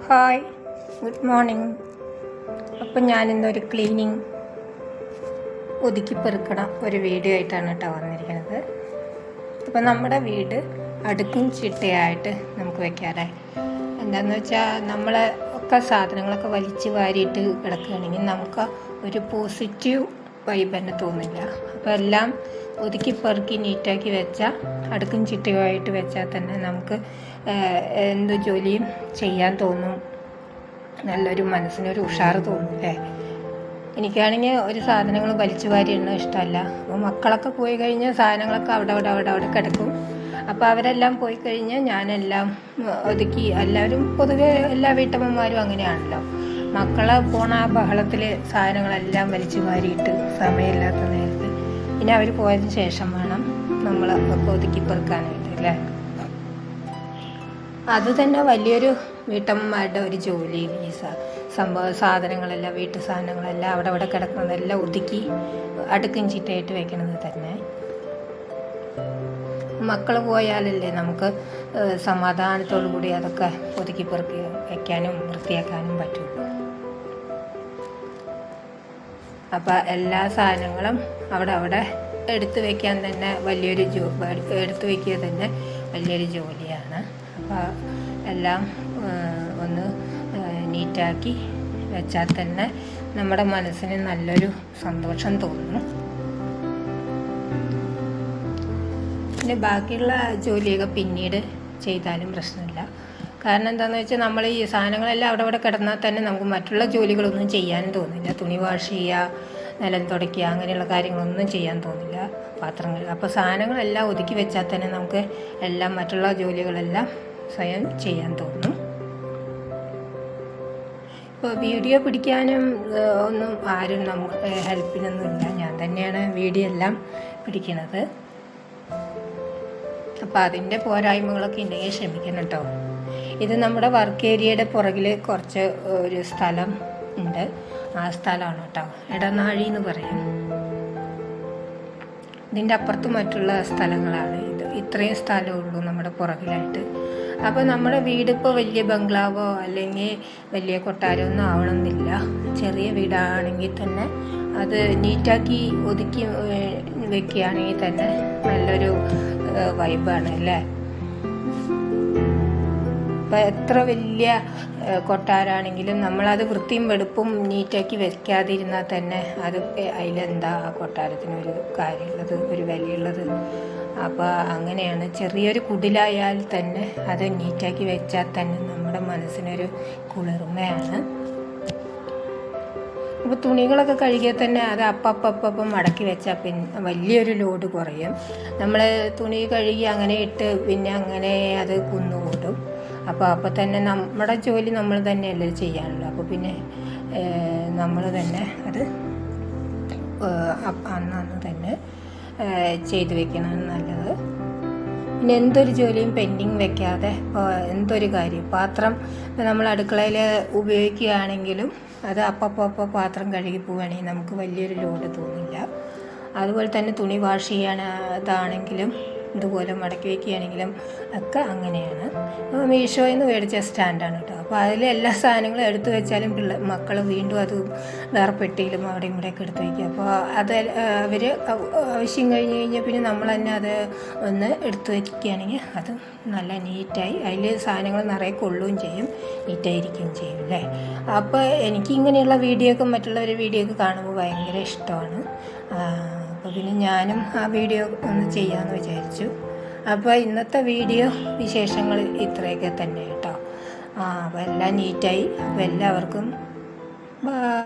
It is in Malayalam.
Hi, good morning. അപ്പം ഞാനിന്നൊരു ക്ലീനിങ് ഒതുക്കി പെറുക്കണ ഒരു വീഡിയോ ആയിട്ടാണ് കേട്ടോ വന്നിരിക്കുന്നത്. അപ്പം നമ്മുടെ വീട് അടുക്കും ചിട്ടയായിട്ട് നമുക്ക് വെക്കാറായി. എന്താണെന്ന് വെച്ചാൽ നമ്മളെ ഒക്കെ സാധനങ്ങളൊക്കെ വലിച്ചു വാരിയിട്ട് കിടക്കുകയാണെങ്കിൽ നമുക്ക് ഒരു പോസിറ്റീവ് വൈബ് തന്നെ തോന്നില്ല. അപ്പോൾ എല്ലാം ഒതുക്കി പെറുക്കി നീറ്റാക്കി വെച്ചാൽ അടുക്കും ചിട്ടയുമായിട്ട് വെച്ചാൽ തന്നെ നമുക്ക് എന്ത് ജോലിയും ചെയ്യാൻ തോന്നും. നല്ലൊരു മനസ്സിനൊരു ഉഷാറ് തോന്നും അല്ലേ. എനിക്കാണെങ്കിൽ ഒരു സാധനങ്ങൾ വലിച്ചു വാരി ഇടുന്ന ഇഷ്ടമല്ല. അപ്പോൾ മക്കളൊക്കെ പോയി കഴിഞ്ഞാൽ സാധനങ്ങളൊക്കെ അവിടെ കിടക്കും. അപ്പോൾ അവരെല്ലാം പോയി കഴിഞ്ഞാൽ ഞാനെല്ലാം ഒതുക്കി. എല്ലാവരും പൊതുവെ എല്ലാ വീട്ടമ്മമാരും അങ്ങനെയാണല്ലോ. മക്കളെ പോണ ആ ബഹളത്തിൽ സാധനങ്ങളെല്ലാം വലിച്ചു വാരിയിട്ട് സമയമില്ലാത്ത നേരത്ത് പിന്നെ അവർ പോയതിന് ശേഷം വേണം നമ്മൾ ഒക്കെ ഒതുക്കി പെറുക്കാനായിട്ട് അല്ലേ. അത് തന്നെ വലിയൊരു വീട്ടമ്മമാരുടെ ഒരു ജോലി. ഈ സാധനങ്ങളെല്ലാം വീട്ടു സാധനങ്ങളെല്ലാം അവിടെ കിടക്കുന്നതെല്ലാം ഒതുക്കി അടുക്കും ചിട്ടയായിട്ട് വെക്കണത് തന്നെ. മക്കൾ പോയാലല്ലേ നമുക്ക് സമാധാനത്തോടു കൂടി അതൊക്കെ ഒതുക്കി പെറുക്കി വെക്കാനും വൃത്തിയാക്കാനും പറ്റുള്ളൂ. അപ്പം എല്ലാ സാധനങ്ങളും അവിടെ എടുത്തു വയ്ക്കാൻ തന്നെ എടുത്തു വയ്ക്കുക തന്നെ വലിയൊരു ജോലിയാണ്. അപ്പോൾ എല്ലാം ഒന്ന് നീറ്റാക്കി വെച്ചാൽ തന്നെ നമ്മുടെ മനസ്സിന് നല്ലൊരു സന്തോഷം തോന്നും. പിന്നെ ബാക്കിയുള്ള ജോലിയൊക്കെ പിന്നീട് ചെയ്താലും പ്രശ്നമില്ല. കാരണം എന്താണെന്ന് വെച്ചാൽ നമ്മൾ ഈ സാധനങ്ങളെല്ലാം അവിടെ കിടന്നാൽ തന്നെ നമുക്ക് മറ്റുള്ള ജോലികളൊന്നും ചെയ്യാനും തോന്നില്ല. തുണി വാഷ് ചെയ്യുക, നിലം തുടയ്ക്കുക, അങ്ങനെയുള്ള കാര്യങ്ങളൊന്നും ചെയ്യാൻ തോന്നില്ല. പാത്രങ്ങൾ അപ്പോൾ സാധനങ്ങളെല്ലാം ഒതുക്കി വെച്ചാൽ തന്നെ നമുക്ക് എല്ലാം മറ്റുള്ള ജോലികളെല്ലാം സ്വയം ചെയ്യാൻ തോന്നും. ഇപ്പോൾ വീഡിയോ പിടിക്കാനും ഒന്നും ആരും ഹെൽപ്പിനൊന്നുമില്ല. ഞാൻ തന്നെയാണ് വീഡിയോ എല്ലാം പിടിക്കുന്നത്. അപ്പോൾ അതിൻ്റെ പോരായ്മകളൊക്കെ ഉണ്ടെങ്കിൽ ക്ഷമിക്കണം കേട്ടോ. ഇത് നമ്മുടെ വർക്ക് ഏരിയയുടെ പുറകിൽ കുറച്ച് ഒരു സ്ഥലം ഉണ്ട്. ആ സ്ഥലമാണ് കേട്ടോ ഇടനാഴി എന്ന് പറയും. ഇതിൻ്റെ അപ്പുറത്ത് മറ്റുള്ള സ്ഥലങ്ങളാണ്. ഇത്രയും സ്ഥലമുള്ളൂ നമ്മുടെ പുറകിലായിട്ട്. അപ്പോൾ നമ്മുടെ വീടിപ്പോൾ വലിയ ബംഗ്ലാവോ അല്ലെങ്കിൽ വലിയ കൊട്ടാരമൊന്നും ആവണമെന്നില്ല. ചെറിയ വീടാണെങ്കിൽ തന്നെ അത് നീറ്റാക്കി ഒതുക്കി വെക്കുകയാണെങ്കിൽ തന്നെ നല്ലൊരു വൈബാണ് അല്ലേ. ഇപ്പം എത്ര വലിയ കൊട്ടാരാണെങ്കിലും നമ്മളത് വൃത്തിയും വെടുപ്പും നീറ്റാക്കി വെക്കാതിരുന്നാൽ തന്നെ അത് അതിലെന്താ ആ കൊട്ടാരത്തിനൊരു കാര്യമുള്ളത്, ഒരു വിലയുള്ളത്. അപ്പോൾ അങ്ങനെയാണ്. ചെറിയൊരു കുടിലായാൽ തന്നെ അത് നീറ്റാക്കി വെച്ചാൽ തന്നെ നമ്മുടെ മനസ്സിനൊരു കുളിർമയാണ്. അപ്പോൾ തുണികളൊക്കെ കഴുകിയാൽ തന്നെ അത് അപ്പം മടക്കി വെച്ചാൽ പിന്നെ വലിയൊരു ലോഡ് കുറയും. നമ്മൾ തുണി കഴുകി അങ്ങനെ ഇട്ട് പിന്നെ അങ്ങനെ അത് കുന്നുകൂടും. അപ്പോൾ തന്നെ നമ്മുടെ ജോലി നമ്മൾ തന്നെയല്ലേ ചെയ്യാനുള്ളൂ. അപ്പോൾ പിന്നെ നമ്മൾ തന്നെ അത് അന്ന് തന്നെ ചെയ്തു വെക്കണം നല്ലത്. പിന്നെ എന്തൊരു ജോലിയും പെൻഡിങ് വെക്കാതെ എന്തൊരു കാര്യം പാത്രം നമ്മൾ അടുക്കളയിൽ ഉപയോഗിക്കുകയാണെങ്കിലും അത് അപ്പം പാത്രം കഴുകി പോവുകയാണെങ്കിൽ നമുക്ക് വലിയൊരു ലോഡ് തോന്നില്ല. അതുപോലെ തന്നെ തുണി വാഷ് ചെയ്യാനതാണെങ്കിലും ഇതുപോലെ മടക്കി വയ്ക്കുകയാണെങ്കിലും ഒക്കെ അങ്ങനെയാണ്. മീഷോയിൽ നിന്ന് മേടിച്ച സ്റ്റാൻഡാണ് കേട്ടോ. അപ്പോൾ അതിൽ എല്ലാ സാധനങ്ങളും എടുത്തു വെച്ചാലും മക്കൾ വീണ്ടും അത് വേറെ പെട്ടിയിലും അവിടെയും ഇവിടെയൊക്കെ എടുത്ത് വയ്ക്കുക. അപ്പോൾ അത് അവർ ആവശ്യം കഴിഞ്ഞാൽ പിന്നെ നമ്മൾ തന്നെ അത് ഒന്ന് എടുത്തു വയ്ക്കുകയാണെങ്കിൽ അത് നല്ല നീറ്റായി അതിൽ സാധനങ്ങൾ നിറയെ കൊള്ളുകയും ചെയ്യും, നീറ്റായിരിക്കുകയും ചെയ്യും അല്ലേ. അപ്പോൾ എനിക്കിങ്ങനെയുള്ള വീഡിയോ ഒക്കെ മറ്റുള്ളവരുടെ വീഡിയോ ഒക്കെ കാണുമ്പോൾ ഭയങ്കര ഇഷ്ടമാണ്. അപ്പോൾ പിന്നെ ഞാനും ആ വീഡിയോ ഒന്ന് ചെയ്യാമെന്ന് വിചാരിച്ചു. അപ്പോൾ ഇന്നത്തെ വീഡിയോ വിശേഷങ്ങൾ ഇത്രയൊക്കെ തന്നെ കേട്ടോ. അപ്പോൾ എല്ലാം നീറ്റായി. അപ്പോൾ എല്ലാവർക്കും ബൈ.